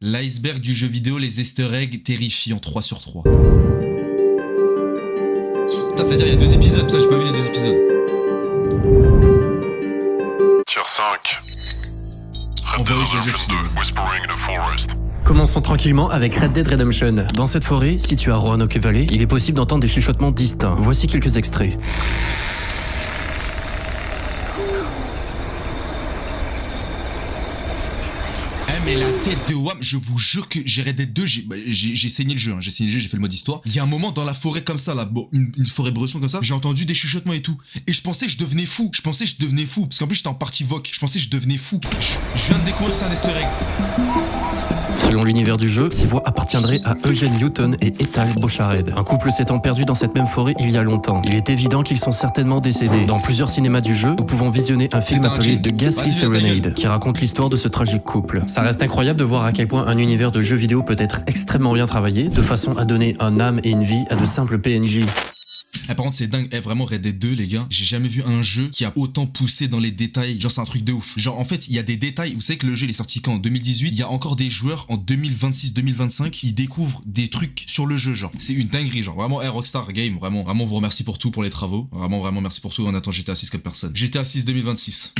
L'iceberg du jeu vidéo, les easter eggs terrifiants 3 sur 3. Putain, ça veut dire il y a 2 épisodes, putain, j'ai pas vu les 2 épisodes. Tier 5. On Red va Dead y jouer Redemption 2, Whispering in the Forest. Commençons tranquillement avec Red Dead Redemption. Dans cette forêt, située à Roanoke Valley, il est possible d'entendre des chuchotements distincts. Voici quelques extraits. Mais la tête de Wham, je vous jure que j'ai Red Dead 2, j'ai saigné le jeu, hein, j'ai fait le mode histoire. Il y a un moment dans la forêt comme ça, là, bon, une forêt bresson comme ça, j'ai entendu des chuchotements et tout. Et je pensais que je devenais fou, parce qu'en plus j'étais en partie voc, je pensais que je devenais fou. Je viens de découvrir ça, un easter egg. Selon l'univers du jeu, ces voix appartiendraient à Eugene Newton et Ethel Boucharred. Un couple s'étant perdu dans cette même forêt il y a longtemps. Il est évident qu'ils sont certainement décédés. Dans plusieurs cinémas du jeu, nous pouvons visionner un film appelé The Ghastly Serenade, qui raconte l'histoire de ce tragique couple. Ça reste incroyable de voir à quel point un univers de jeux vidéo peut être extrêmement bien travaillé, de façon à donner un âme et une vie à de simples PNJ. Par contre c'est dingue, vraiment Red Dead 2 les gars, j'ai jamais vu un jeu qui a autant poussé dans les détails, genre c'est un truc de ouf. Genre en fait il y a des détails, vous savez que le jeu il est sorti quand en 2018, il y a encore des joueurs en 2026-2025 qui découvrent des trucs sur le jeu, genre c'est une dinguerie, genre vraiment Rockstar Game, vraiment vous remercie pour tout, pour les travaux, vraiment merci pour tout, on attend GTA 6 comme personne. GTA 6 2026.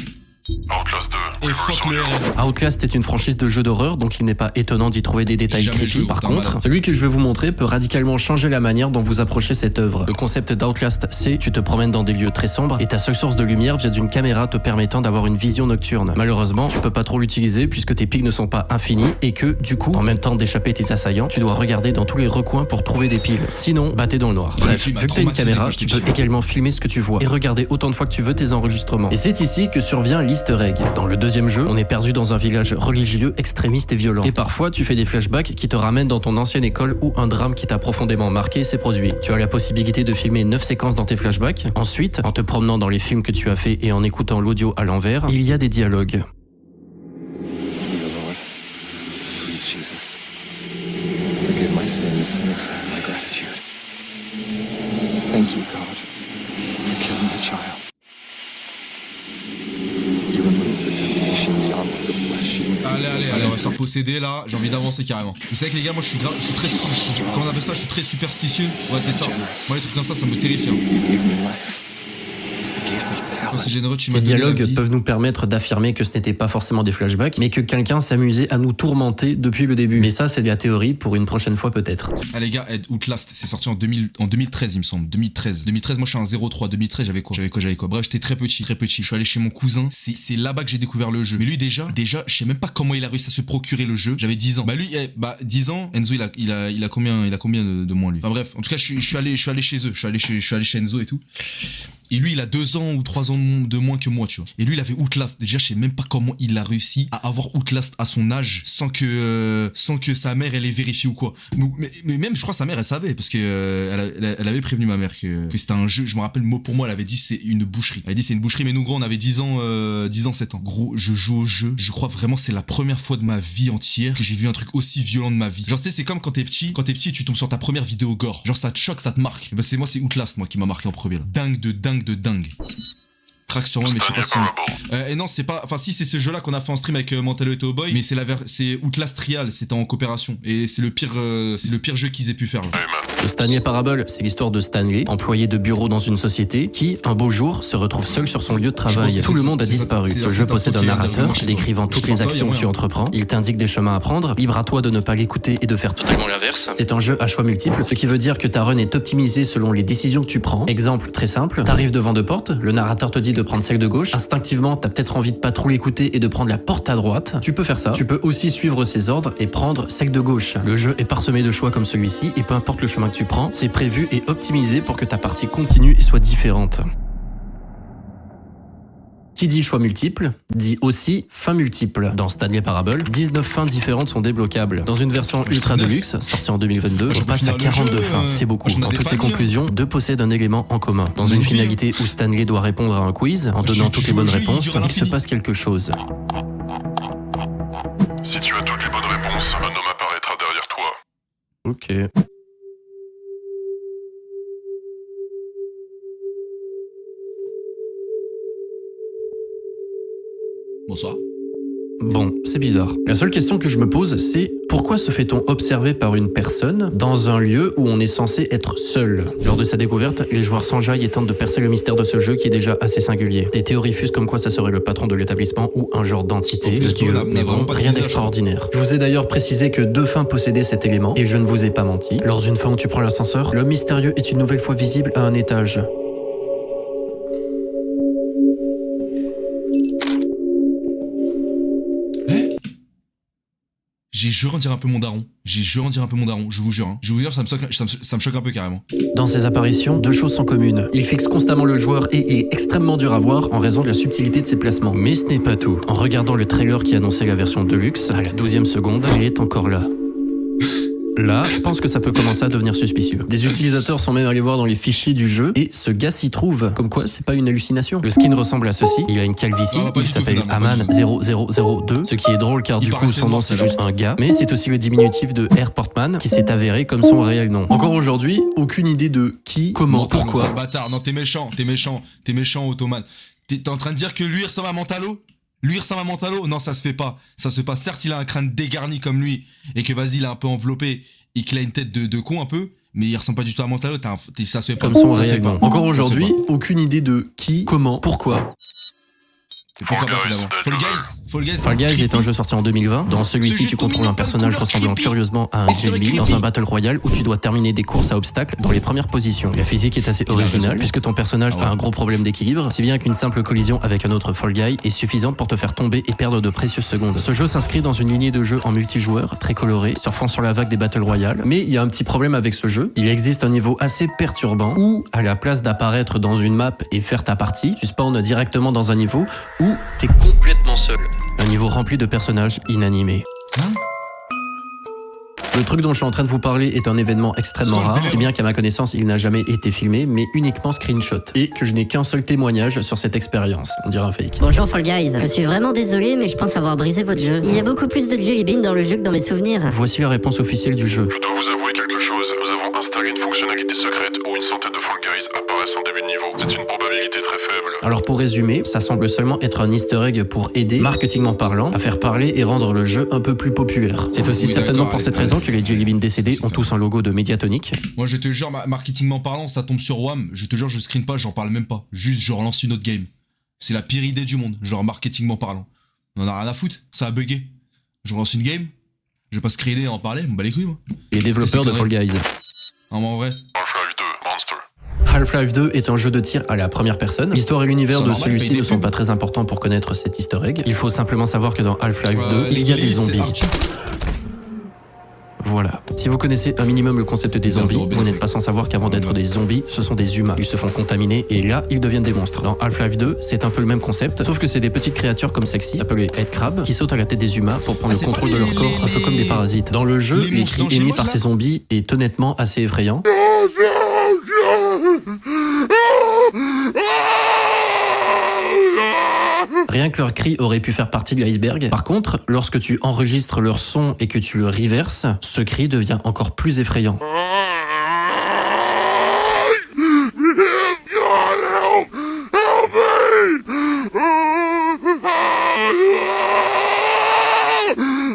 Outlast 2, Et fuck le RL. Outlast est une franchise de jeux d'horreur, donc il n'est pas étonnant d'y trouver des détails Jamais joué creepy. Par autant contre, malade. celui que je vais vous montrer peut radicalement changer la manière dont vous approchez cette œuvre. Le concept d'Outlast, c'est tu te promènes dans des lieux très sombres et ta seule source de lumière vient d'une caméra te permettant d'avoir une vision nocturne. Malheureusement, tu peux pas trop l'utiliser puisque tes piles ne sont pas infinies et que, du coup, en même temps d'échapper tes assaillants, tu dois regarder dans tous les recoins pour trouver des piles. Sinon, bah t'es dans le noir. Bref, jeu m'a vu que t'as une traumatisé caméra, quand tu j'étais peux petit. également filmer ce que tu vois et regarder autant de fois que tu veux tes enregistrements. Et c'est ici que survient l'easter egg. Dans le deuxième jeu, on est perdu dans un village religieux extrémiste et violent. Et parfois, tu fais des flashbacks qui te ramènent dans ton ancienne école où un drame qui t'a profondément marqué s'est produit. Tu as la possibilité de filmer 9 séquences dans tes flashbacks. Ensuite, en te promenant dans les films que tu as fait et en écoutant l'audio à l'envers, il y a des dialogues. Dear Lord, sweet Jesus, forgive my sins and accept my gratitude. Thank you, God, for killing the child. You removed the temptation beyond the flesh. Allez, on va se faire posséder là, j'ai envie d'avancer carrément. Vous savez que les gars, moi je suis très, comment on appelle ça, je suis très superstitieux. Ouais c'est ça. Moi les trucs comme ça me terrifie. Hein. You gave me life. You gave me Quand c'est talent. généreux, tu Ces m'as donné la dialogues vie. peuvent nous permettre d'affirmer que ce n'était pas forcément des flashbacks, mais que quelqu'un s'amusait à nous tourmenter depuis le début. Mais ça, c'est de la théorie pour une prochaine fois peut-être. Ah les gars, Outlast, c'est sorti en 2013 il me semble, 2013, moi je suis un 03, 2013 j'avais quoi. Bref, j'étais très petit, je suis allé chez mon cousin, c'est là-bas que j'ai découvert le jeu. Mais lui déjà, je sais même pas comment il a réussi à se procurer le jeu, j'avais 10 ans. Bah lui, 10 ans, Enzo il a combien de moins lui. Enfin bref, en tout cas je suis allé chez eux, je suis allé chez Enzo et tout. Et lui, il a 2 ans ou 3 ans de moins que moi, tu vois. Et lui, il avait Outlast. Déjà, je sais même pas comment il a réussi à avoir Outlast à son âge sans que sa mère, elle ait vérifié ou quoi. Mais même, je crois, sa mère, elle savait parce que elle avait prévenu ma mère que c'était un jeu. Je me rappelle, mot pour mot, elle avait dit c'est une boucherie. Elle a dit c'est une boucherie, mais nous, gros, on avait 10 ans, 7 ans. Gros, je joue au jeu. Je crois vraiment, c'est la première fois de ma vie entière que j'ai vu un truc aussi violent de ma vie. Genre, tu sais, c'est comme quand t'es petit, tu tombes sur ta première vidéo gore. Genre, ça te choque, ça te marque. Et ben, c'est Outlast, moi, qui m'a marqué en premier, là. Dingue. Crack sur moi, mais je sais pas si. Et non, c'est pas. Enfin, si, c'est ce jeu-là qu'on a fait en stream avec Mental et Boy, mais c'est Outlast Trial, c'était en coopération. Et c'est le pire jeu qu'ils aient pu faire. Là. Le Stanley Parable, c'est l'histoire de Stanley, employé de bureau dans une société, qui, un beau jour, se retrouve seul sur son lieu de travail. Tout le monde a disparu. Ce jeu possède un narrateur décrivant toutes les actions que tu entreprends. Il t'indique des chemins à prendre, libre à toi de ne pas l'écouter et de faire totalement l'inverse. C'est un jeu à choix multiples, ce qui veut dire que ta run est optimisée selon les décisions que tu prends. Exemple très simple, t'arrives devant deux portes, le narrateur te dit de prendre celle de gauche. Instinctivement, t'as peut-être envie de pas trop l'écouter et de prendre la porte à droite. Tu peux faire ça. Tu peux aussi suivre ses ordres et prendre celle de gauche. Le jeu est parsemé de choix comme celui-ci et peu importe le chemin que tu prends, c'est prévu et optimisé pour que ta partie continue et soit différente. Qui dit choix multiples, dit aussi fins multiples. Dans Stanley Parable, 19 fins différentes sont débloquables. Dans une version ultra deluxe, sortie en 2022, on passe à 42 fins. C'est beaucoup. Dans toutes ces conclusions, deux possèdent un élément en commun. Dans une finalité où Stanley doit répondre à un quiz, en donnant toutes les bonnes réponses, il se passe quelque chose. Si tu as toutes les bonnes réponses, un homme apparaîtra derrière toi. Ok. Bonsoir. Bon, c'est bizarre. La seule question que je me pose, c'est pourquoi se fait-on observer par une personne dans un lieu où on est censé être seul? Lors de sa découverte, les joueurs s'enjaillent et tentent de percer le mystère de ce jeu qui est déjà assez singulier. Des théories fusent comme quoi ça serait le patron de l'établissement ou un genre d'entité, de dieu, mais bon, rien d'extraordinaire. Je vous ai d'ailleurs précisé que 2 fins possédaient cet élément, et je ne vous ai pas menti. Lors d'une fin où tu prends l'ascenseur, l'homme mystérieux est une nouvelle fois visible à un étage. J'ai juré en dire un peu mon daron. J'ai juré en dire un peu mon daron. Je vous jure. Hein. Je vous jure, ça me choque un peu carrément. Dans ces apparitions, 2 choses sont communes. Il fixe constamment le joueur et est extrêmement dur à voir en raison de la subtilité de ses placements. Mais ce n'est pas tout. En regardant le trailer qui annonçait la version Deluxe, à la 12e seconde, il est encore là. Là, je pense que ça peut commencer à devenir suspicieux. Des utilisateurs sont même allés voir dans les fichiers du jeu et ce gars s'y trouve. Comme quoi, c'est pas une hallucination. Le skin ressemble à ceci. Il a une calvitie. Il s'appelle Aman0002. Ce qui est drôle car du coup, son nom c'est juste un gars. Mais c'est aussi le diminutif de Air Portman qui s'est avéré comme son réel nom. Encore aujourd'hui, aucune idée de qui, comment, pourquoi. Non, bâtard. Non, t'es méchant, Ottoman. T'es en train de dire que lui ressemble à Mentalo? Lui ressemble à Mentalo? Non, ça se fait pas. Ça se fait pas. Certes, il a un crâne dégarni comme lui et que vas-y, il a un peu enveloppé et qu'il a une tête de con un peu, mais il ressemble pas du tout à Mentalo. Ça se fait pas. Comme son réel nom. Encore aujourd'hui, aucune idée de qui, comment, pourquoi. Et pourquoi pas finalement Fall Guys est un jeu sorti en 2020. Dans celui-ci, tu contrôles un personnage ressemblant curieusement à un Jelly dans un battle royale où tu dois terminer des courses à obstacles dans les premières positions. La physique est assez originale puisque ton personnage a un gros problème d'équilibre, si bien qu'une simple collision avec un autre Fall Guy est suffisante pour te faire tomber et perdre de précieuses secondes. Ce jeu s'inscrit dans une lignée de jeux en multijoueur, très coloré, surfant sur la vague des battle royale. Mais il y a un petit problème avec ce jeu. Il existe un niveau assez perturbant où, à la place d'apparaître dans une map et faire ta partie, tu spawns directement dans un niveau où t'es complètement seul. Un niveau rempli de personnages inanimés. Le truc dont je suis en train de vous parler est un événement extrêmement rare, si bien qu'à ma connaissance, il n'a jamais été filmé, mais uniquement screenshot. Et que je n'ai qu'un seul témoignage sur cette expérience. On dirait un fake. Bonjour Fall Guys, je suis vraiment désolé, mais je pense avoir brisé votre jeu. Il y a beaucoup plus de Jelly Bean dans le jeu que dans mes souvenirs. Voici la réponse officielle du jeu. Je dois vous avouer quelque chose. Nous avons installé une fonctionnalité secrète où une centaine de Fall Guys apparaissent en début de niveau. C'est une probabilité très faible. Alors pour résumer, ça semble seulement être un easter egg pour aider, marketingment parlant, à faire parler et rendre le jeu un peu plus populaire. C'est aussi certainement pour cette raison que les Jelly Bean décédés ont tous un logo de Mediatonic. Moi je te jure, marketingment parlant, ça tombe sur WAM, je te jure, je screen pas, j'en parle même pas. Juste, je relance une autre game. C'est la pire idée du monde, genre marketingment parlant. On en a rien à foutre, ça a bugué. Je relance une game, je vais pas screener et en parler, on me bat les couilles moi. Les développeurs de Fall Guys. Half-Life 2, Monster. Half-Life 2 est un jeu de tir à la première personne. L'histoire et l'univers de celui-ci ne sont pas très importants pour connaître cet easter egg. Il faut simplement savoir que dans Half-Life 2, il y a des zombies. Voilà. Si vous connaissez un minimum le concept des zombies, vous n'êtes pas sans savoir qu'avant d'être des zombies, ce sont des humains. Ils se font contaminer et là, ils deviennent des monstres. Dans Half-Life 2, c'est un peu le même concept, sauf que c'est des petites créatures comme Sexy, appelées Headcrab, qui sautent à la tête des humains pour prendre le contrôle de leur corps, un peu comme des parasites. Dans le jeu, les cris émis par ces zombies est honnêtement assez effrayant. Rien que leurs cris auraient pu faire partie de l'iceberg. Par contre, lorsque tu enregistres leur son et que tu le reverses, ce cri devient encore plus effrayant.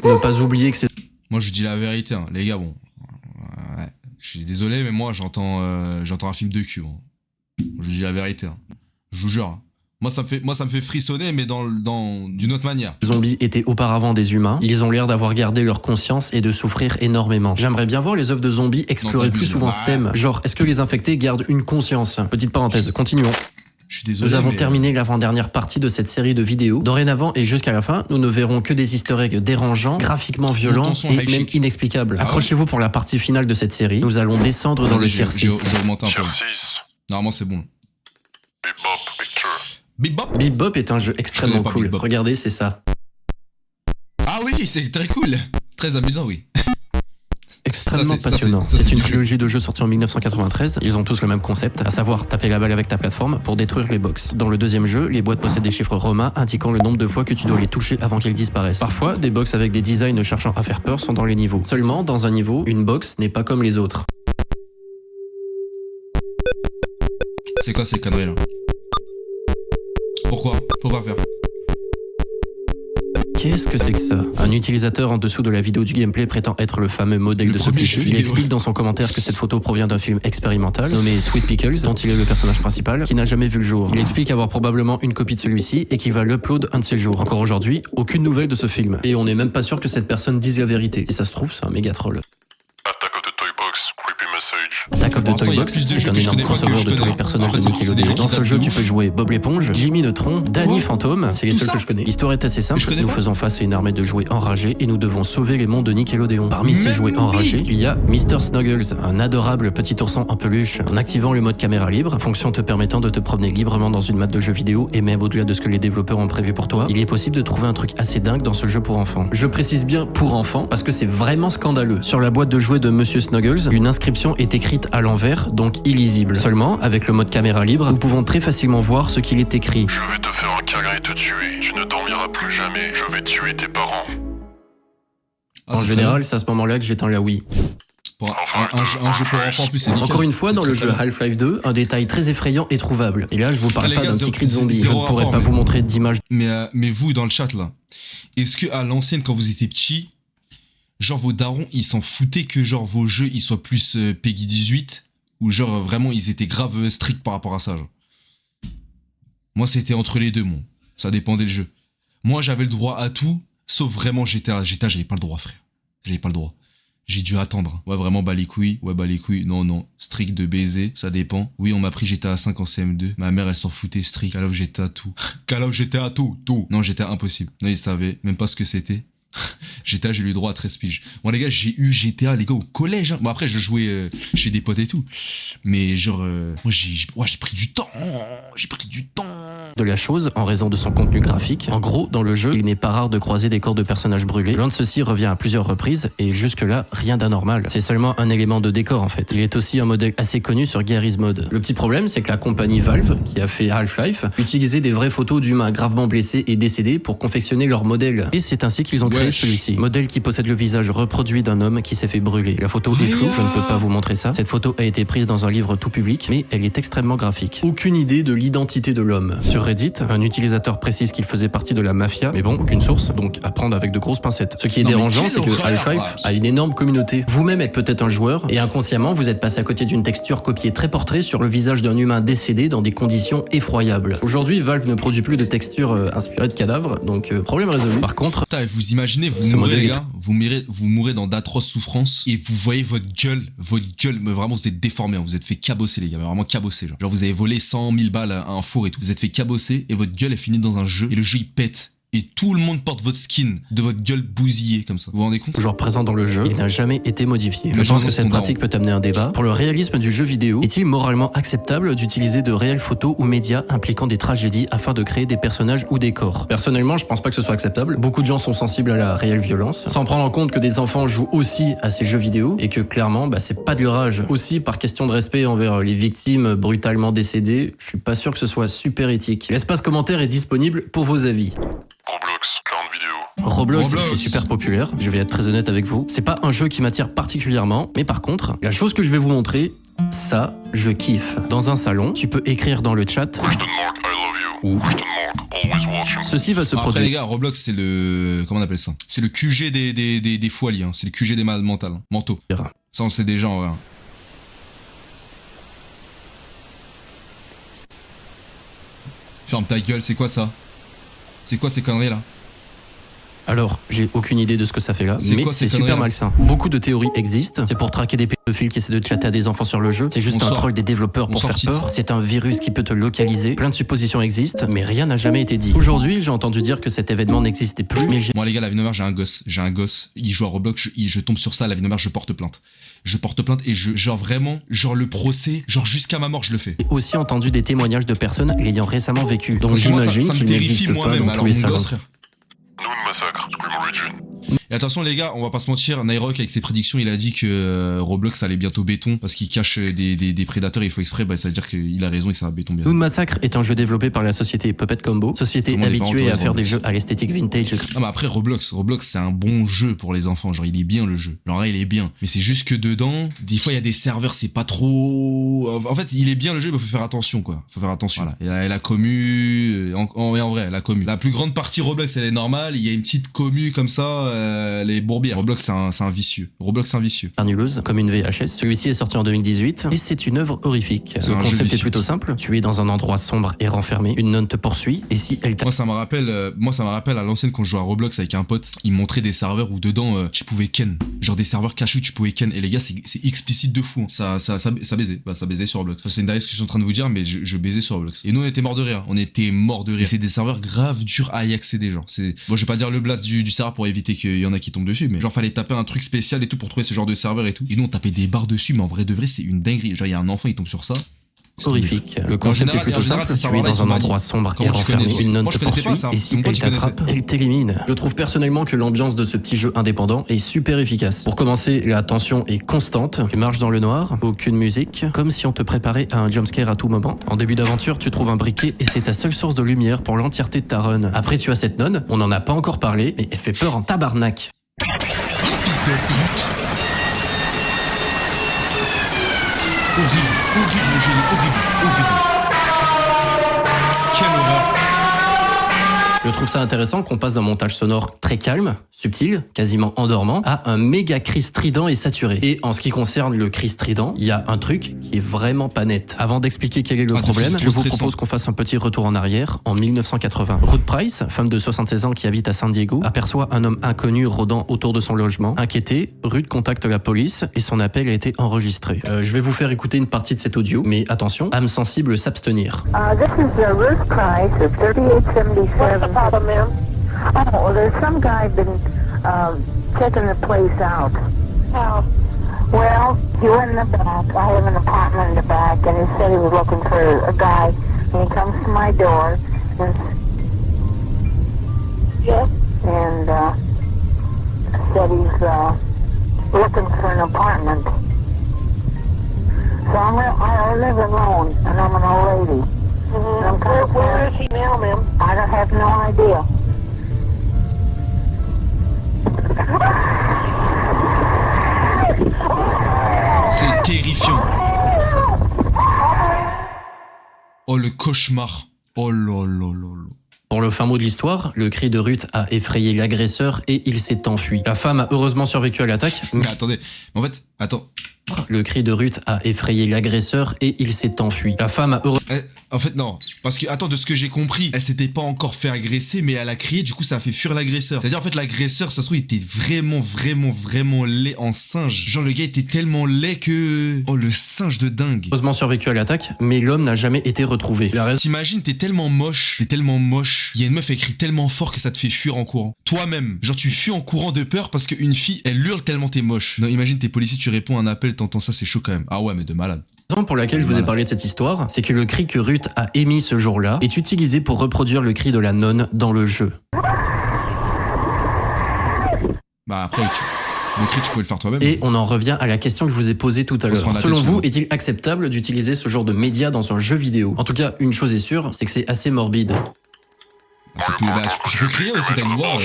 Ne pas oublier que c'est... Moi je dis la vérité, hein. Les gars, bon... Ouais, je suis désolé, mais moi j'entends un film de cul. Hein. Je dis la vérité, hein. Je vous jure. Hein. Moi ça me fait frissonner, mais d'une autre manière. Les zombies étaient auparavant des humains. Ils ont l'air d'avoir gardé leur conscience et de souffrir énormément. J'aimerais bien voir les œuvres de zombies explorer plus souvent ce thème. Genre, est-ce que les infectés gardent une conscience? Petite parenthèse, continuons. Je suis désolé. Nous avons terminé l'avant-dernière partie de cette série de vidéos. Dorénavant et jusqu'à la fin, nous ne verrons que des easter eggs dérangeants, graphiquement violents et même inexplicables. Accrochez-vous pour la partie finale de cette série. Nous allons descendre dans le tier 6. J'ai augmenté un peu. Tier 6. Normalement c'est bon. Bebop Picture. Bebop. Bebop est un jeu extrêmement cool. Bebop. Regardez, c'est ça. Ah oui, c'est très cool. Très amusant, oui. Extrêmement passionnant. C'est une trilogie de jeux sortis en 1993. Ils ont tous le même concept, à savoir taper la balle avec ta plateforme pour détruire les box. Dans le deuxième jeu, les boîtes possèdent des chiffres romains indiquant le nombre de fois que tu dois les toucher avant qu'elles disparaissent. Parfois, des box avec des designs cherchant à faire peur sont dans les niveaux. Seulement, dans un niveau, une box n'est pas comme les autres. C'est quoi ces conneries là? Pourquoi faire? Qu'est-ce que c'est que ça? Un utilisateur en dessous de la vidéo du gameplay prétend être le fameux modèle de ce cliché. Il explique dans son commentaire que cette photo provient d'un film expérimental nommé Sweet Pickles, dont il est le personnage principal, qui n'a jamais vu le jour. Il explique avoir probablement une copie de celui-ci et qu'il va l'upload un de ces jours. Encore aujourd'hui, aucune nouvelle de ce film. Et on n'est même pas sûr que cette personne dise la vérité. Si ça se trouve, c'est un méga troll. Attack of the Toy Box, creepy message. Attack of the Toy Box, c'est un énorme crossover de tous les personnages de Nickelodeon. Dans ce jeu, tu peux jouer Bob l'éponge, Jimmy Neutron, Danny Fantôme, c'est les seuls que je connais. L'histoire est assez simple, nous faisons face à une armée de jouets enragés et nous devons sauver les mondes de Nickelodeon. Parmi ces jouets enragés, il y a Mr. Snuggles, un adorable petit ourson en peluche. En activant le mode caméra libre, fonction te permettant de te promener librement dans une map de jeux vidéo et même au-delà de ce que les développeurs ont prévu pour toi, il est possible de trouver un truc assez dingue dans ce jeu pour enfants. Je précise bien pour enfants parce que c'est vraiment scandaleux. Sur la boîte de jouets de Monsieur Snuggles, une inscription est écrite à l'envers, donc illisible. Seulement, avec le mode caméra libre, nous pouvons très facilement voir ce qu'il est écrit. Je vais te faire un câlin et te tuer. Tu ne dormiras plus jamais. Je vais tuer tes parents. En général, c'est à ce moment-là que j'éteins la Wii. Pour un jeu pour enfants en plus, c'est nickel. Encore une fois, dans le jeu Half-Life 2, un détail très effrayant est trouvable. Et là, je vous parle pas d'un petit cri de zombie. Je ne pourrais pas vous montrer d'image. Mais vous, dans le chat, là, est-ce que à l'ancienne, quand vous étiez petit, genre vos darons, ils s'en foutaient que genre vos jeux, ils soient plus Peggy 18 ou genre vraiment, ils étaient grave stricts par rapport à ça, genre. Moi, c'était entre les deux, ça dépendait le jeu. Moi, j'avais le droit à tout, sauf vraiment GTA, j'avais pas le droit, frère. J'avais pas le droit. J'ai dû attendre. Ouais, vraiment, bas les couilles. Ouais, bas les couilles. Non. Strict de baiser, ça dépend. Oui, on m'a pris GTA 5 en CM2. Ma mère, elle s'en foutait strict. Call of GTA tout. Call of GTA tout. Non, GTA impossible. Non, ils savaient même pas ce que c'était. GTA, j'ai eu le droit à 13 piges. Bon, les gars, j'ai eu GTA, les gars, au collège. Hein. Bon, après, je jouais chez des potes et tout. Mais genre, moi, j'ai pris du temps. De la chose en raison de son contenu graphique. En gros, dans le jeu, il n'est pas rare de croiser des corps de personnages brûlés. L'un de ceux-ci revient à plusieurs reprises et jusque-là, rien d'anormal. C'est seulement un élément de décor en fait. Il est aussi un modèle assez connu sur Garry's Mod. Le petit problème, c'est que la compagnie Valve, qui a fait Half-Life, utilisait des vraies photos d'humains gravement blessés et décédés pour confectionner leur modèle. Et c'est ainsi qu'ils ont créé celui-ci. Modèle qui possède le visage reproduit d'un homme qui s'est fait brûler. La photo est floue, je ne peux pas vous montrer ça. Cette photo a été prise dans un livre tout public, mais elle est extrêmement graphique. Aucune idée de l'identité de l'homme. Sur Reddit, un utilisateur précise qu'il faisait partie de la mafia, mais bon, aucune source, donc à prendre avec de grosses pincettes. Ce qui est dérangeant, c'est que Half-Life a une énorme communauté. Vous-même êtes peut-être un joueur, et inconsciemment, vous êtes passé à côté d'une texture copiée très portrait sur le visage d'un humain décédé dans des conditions effroyables. Aujourd'hui, Valve ne produit plus de textures inspirées de cadavres, donc problème résolu. Par contre, putain, vous imaginez, vous mourrez, les gars, vous mourrez dans d'atroces souffrances, et vous voyez votre gueule, mais vraiment, vous êtes déformé, hein, vous êtes fait cabosser, les gars, mais vraiment cabosser, genre vous avez volé 100 000 balles à un four et tout, vous êtes fait cabosser, et votre gueule est finie dans un jeu, et le jeu il pète. Et tout le monde porte votre skin de votre gueule bousillée comme ça. Vous vous rendez compte? Toujours présent dans le jeu, il n'a jamais été modifié. Je pense que cette pratique peut amener un débat. Pour le réalisme du jeu vidéo, est-il moralement acceptable d'utiliser de réelles photos ou médias impliquant des tragédies afin de créer des personnages ou des corps? Personnellement, je pense pas que ce soit acceptable. Beaucoup de gens sont sensibles à la réelle violence, sans prendre en compte que des enfants jouent aussi à ces jeux vidéo et que clairement, c'est pas de leur âge. Aussi, par question de respect envers les victimes brutalement décédées, je suis pas sûr que ce soit super éthique. L'espace commentaire est disponible pour vos avis. Roblox, clown vidéo. Roblox, c'est super populaire, je vais être très honnête avec vous. C'est pas un jeu qui m'attire particulièrement, mais par contre, la chose que je vais vous montrer, ça, je kiffe. Dans un salon, tu peux écrire dans le chat Question mark, I love you. Question mark, always watching. Ceci va se produire. Après les gars, Roblox c'est le... Comment on appelle ça? C'est le QG des fous alliés, hein. C'est le QG des malades mentaux. Ça on le sait déjà en vrai. Ferme ta gueule, c'est quoi ça? C'est quoi ces conneries là? Alors, j'ai aucune idée de ce que ça fait là, mais c'est super malsain. Beaucoup de théories existent. C'est pour traquer des pédophiles qui essaient de chatter à des enfants sur le jeu. C'est juste un troll des développeurs pour faire peur. C'est un virus qui peut te localiser. Plein de suppositions existent, mais rien n'a jamais été dit. Aujourd'hui, j'ai entendu dire que cet événement n'existait plus, mais moi les gars, la vie de ma mère, j'ai un gosse. Il joue à Roblox, je tombe sur ça, la vie de ma mère, je porte plainte. Et genre vraiment, genre le procès, genre jusqu'à ma mort, je le fais. J'ai aussi entendu des témoignages de personnes l'ayant récemment vécu. Donc j'imagine qu'il n'existe pas dans tous les salons. Nous, le massacre, Scream Origin. Et attention les gars, on va pas se mentir, Nairok avec ses prédictions, il a dit que Roblox allait bientôt béton parce qu'il cache des prédateurs, il faut exprès, ça veut dire qu'il a raison et que ça va béton bientôt. Moon Massacre est un jeu développé par la société Puppet Combo, société habituée à faire des jeux à l'esthétique vintage. Ah mais après Roblox c'est un bon jeu pour les enfants, genre il est bien le jeu. Alors là il est bien, mais c'est juste que dedans, des fois il y a des serveurs, c'est pas trop... En fait il est bien le jeu, mais faut faire attention quoi, faut faire attention. Voilà. Et la commu, en vrai, la commu. La plus grande partie Roblox elle est normale, il y a une petite commu comme ça, les bourbières. Roblox c'est un vicieux. Roblox c'est un vicieux. Granuleuse, comme une VHS. Celui-ci est sorti en 2018 et c'est une œuvre horrifique. Le concept est plutôt simple. Tu es dans un endroit sombre et renfermé. Une nonne te poursuit et si elle Moi ça me rappelle à l'ancienne quand je jouais à Roblox avec un pote, il montrait des serveurs où dedans tu pouvais ken. Genre des serveurs cachés où tu pouvais ken. Et les gars c'est explicite de fou. Hein. Ça baisait. Ça baisait sur Roblox. Ça, c'est une dinguerie ce que je suis en train de vous dire, mais je baisais sur Roblox. Et nous on était morts de rire. Et c'est des serveurs grave durs à y accéder genre. Bon je vais pas dire le blast du serveur pour éviter qu'il y en a qui tombent dessus, mais genre fallait taper un truc spécial et tout pour trouver ce genre de serveur et tout. Et nous on tapait des barres dessus, mais en vrai de vrai c'est une dinguerie. Genre il y a un enfant il tombe sur ça. Horrifique. Le concept est plutôt simple. Tu es dans un endroit sombre et renfermé. Une nonne te poursuit et si elle t'attrape, elle t'élimine. Je trouve personnellement que l'ambiance de ce petit jeu indépendant est super efficace. Pour commencer, la tension est constante. Tu marches dans le noir, aucune musique, comme si on te préparait à un jumpscare à tout moment. En début d'aventure, tu trouves un briquet et c'est ta seule source de lumière pour l'entièreté de ta run. Après, tu as cette nonne, on n'en a pas encore parlé, mais elle fait peur en tabarnak. Fils de pute. Horrible, mon génie, horrible. Quelle horreur. Je trouve ça intéressant qu'on passe d'un montage sonore très calme, subtil, quasiment endormant, à un méga cri strident et saturé. Et en ce qui concerne le cri strident, il y a un truc qui est vraiment pas net. Avant d'expliquer quel est le problème, je vous propose qu'on fasse un petit retour en arrière, en 1980. Ruth Price, femme de 76 ans qui habite à San Diego, aperçoit un homme inconnu rôdant autour de son logement. Inquiétée, Ruth contacte la police et son appel a été enregistré. Je vais vous faire écouter une partie de cet audio, mais attention, âme sensible s'abstenir. This is Ruth Price of 3877. Problem, ma'am? Oh, there's some guy been checking the place out. Oh. Well, he went in the back. I have an apartment in the back, and he said he was looking for a guy. And he comes to my door, and yes, and said he's looking for an apartment. So I live alone, and I'm an old lady. Where is he now, ma'am? I don't have no idea. C'est terrifiant. Oh le cauchemar. Oh là là là là. Pour le fin mot de l'histoire, le cri de Ruth a effrayé l'agresseur et il s'est enfui. La femme a heureusement survécu à l'attaque. Mais attendez, en fait, attends. Le cri de Ruth a effrayé l'agresseur et il s'est enfui. La femme a En fait, non. Parce que, attends, de ce que j'ai compris, elle s'était pas encore fait agresser, mais elle a crié, du coup, ça a fait fuir l'agresseur. C'est-à-dire, en fait, l'agresseur, ça se trouve, il était vraiment laid en singe. Genre, le gars était tellement laid que... Oh, le singe de dingue. Heureusement survécu à l'attaque, mais l'homme n'a jamais été retrouvé. T'imagines, t'es tellement moche. Il y a une meuf, elle crie tellement fort que ça te fait fuir en courant. Toi-même. Genre, tu fuis en courant de peur parce qu'une fille, elle hurle tellement t'es moche. Non, imagine, t'es policier, tu réponds à un appel, t'entends ça, c'est chaud quand même. Ah ouais, mais de malade. La raison pour laquelle je vous ai parlé de cette histoire, c'est que le cri que Ruth a émis ce jour-là est utilisé pour reproduire le cri de la nonne dans le jeu. Bah après, le cri, tu pouvais le faire toi-même. Et on en revient à la question que je vous ai posée tout à l'heure. Selon vous, est-il acceptable d'utiliser ce genre de média dans un jeu vidéo? En tout cas, une chose est sûre, c'est que c'est assez morbide. Tu peux crier aussi, t'as une voix.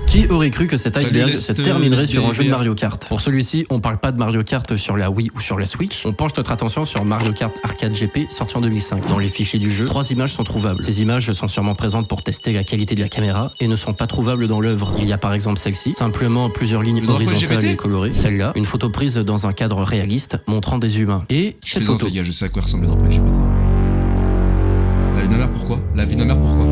Qui aurait cru que cet iceberg se terminerait sur un jeu de Mario Kart? Pour celui-ci, on parle pas de Mario Kart sur la Wii ou sur la Switch, on penche notre attention sur Mario Kart Arcade GP sorti en 2005. Dans les fichiers du jeu, 3 images sont trouvables. Ces images sont sûrement présentes pour tester la qualité de la caméra et ne sont pas trouvables dans l'œuvre. Il y a par exemple celle-ci, simplement plusieurs lignes horizontales et colorées. Celle-là, une photo prise dans un cadre réaliste montrant des humains. Et cette photo. Je sais à quoi ressemble le drapeau LGBT. La vie de ma mère, pourquoi? La vie de ma mère, pourquoi?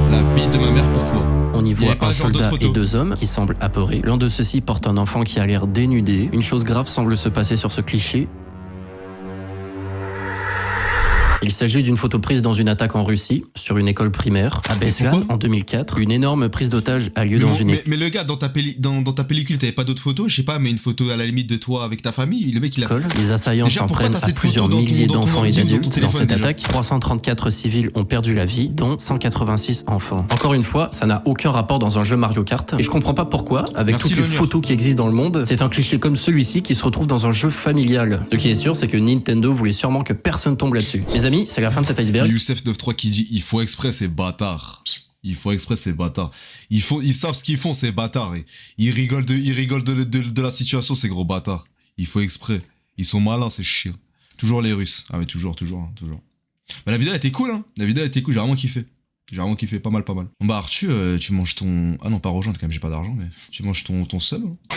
La vie de ma mère, pourquoi? On y voit un soldat et 2 hommes qui semblent apeurés. L'un de ceux-ci porte un enfant qui a l'air dénudé. Une chose grave semble se passer sur ce cliché. Il s'agit d'une photo prise dans une attaque en Russie, sur une école primaire. À Beslan, en 2004, une énorme prise d'otage a lieu dans une école. Mais le gars, dans ta pellicule, t'avais pas d'autres photos? Je sais pas, mais une photo à la limite de toi avec ta famille. Le mec, il a... Les assaillants s'en prennent à plusieurs milliers d'enfants et d'adultes dans cette attaque. 334 civils ont perdu la vie, dont 186 enfants. Encore une fois, ça n'a aucun rapport dans un jeu Mario Kart. Et je comprends pas pourquoi, avec toutes les photos qui existent dans le monde, c'est un cliché comme celui-ci qui se retrouve dans un jeu familial. Ce qui est sûr, c'est que Nintendo voulait sûrement que personne tombe là-dessus. Les amis, c'est la fin de cet iceberg. Youssef93 qui dit, il faut exprès, ces bâtards. Il faut exprès, ces bâtards. Ils savent ce qu'ils font, ces bâtards. Ils rigolent de la situation, ces gros bâtards. Il faut exprès. Ils sont malins, ces chiens. Toujours les Russes. Ah mais toujours. Mais la vidéo elle était cool, hein. La vidéo elle était cool, j'ai vraiment kiffé. Pas mal. Bon bah Arthur, tu manges ton... Ah non, pas rejoindre quand même, j'ai pas d'argent, mais... Tu manges ton sub, hein.